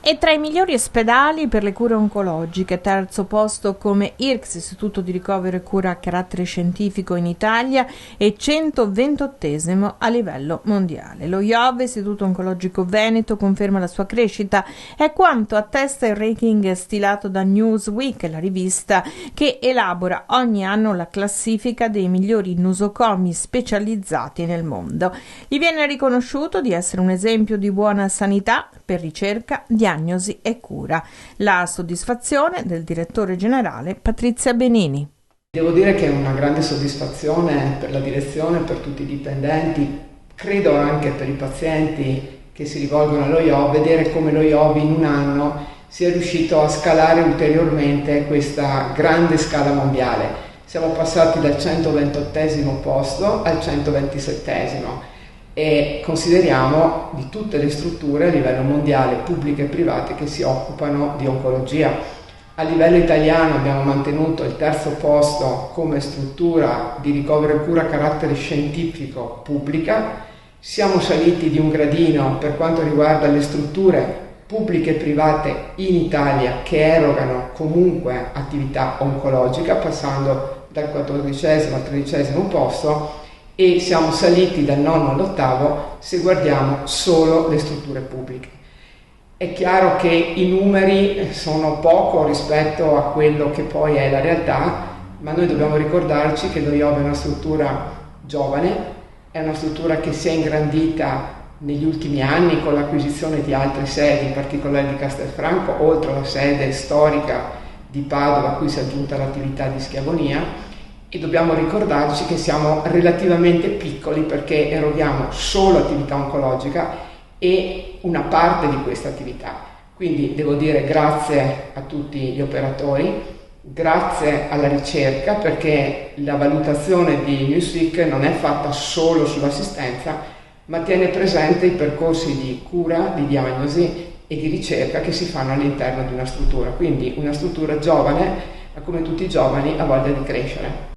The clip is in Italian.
E tra i migliori ospedali per le cure oncologiche, terzo posto come IRCS, Istituto di Ricovero e Cura a Carattere Scientifico in Italia, e 128esimo a livello mondiale. Lo IOV, Istituto Oncologico Veneto, conferma la sua crescita, è quanto attesta il ranking stilato da Newsweek, la rivista che elabora ogni anno la classifica dei migliori nosocomi specializzati nel mondo. Gli viene riconosciuto di essere un esempio di buona sanità per ricerca, diagnosi e cura. La soddisfazione del direttore generale Patrizia Benini. Devo dire che è una grande soddisfazione per la direzione, per tutti i dipendenti, credo anche per i pazienti che si rivolgono allo IOV, vedere come lo IOV in un anno sia riuscito a scalare ulteriormente questa grande scala mondiale. Siamo passati dal 128esimo posto al 127esimo. E consideriamo di tutte le strutture a livello mondiale, pubbliche e private, che si occupano di oncologia. A livello italiano abbiamo mantenuto il terzo posto come struttura di ricovero e cura a carattere scientifico pubblica. Siamo saliti di un gradino per quanto riguarda le strutture pubbliche e private in Italia che erogano comunque attività oncologica, passando dal 14esimo al 13esimo posto, e siamo saliti dal nono all'8° se guardiamo solo le strutture pubbliche. È chiaro che i numeri sono poco rispetto a quello che poi è la realtà, ma noi dobbiamo ricordarci che lo IOV è una struttura giovane, è una struttura che si è ingrandita negli ultimi anni con l'acquisizione di altre sedi, in particolare di Castelfranco, oltre alla sede storica di Padova, a cui si è aggiunta l'attività di Schiavonia. E dobbiamo ricordarci che siamo relativamente piccoli perché eroghiamo solo attività oncologica e una parte di questa attività. Quindi devo dire grazie a tutti gli operatori, grazie alla ricerca, perché la valutazione di Newsweek non è fatta solo sull'assistenza, ma tiene presente i percorsi di cura, di diagnosi e di ricerca che si fanno all'interno di una struttura. Quindi una struttura giovane, ma come tutti i giovani ha voglia di crescere.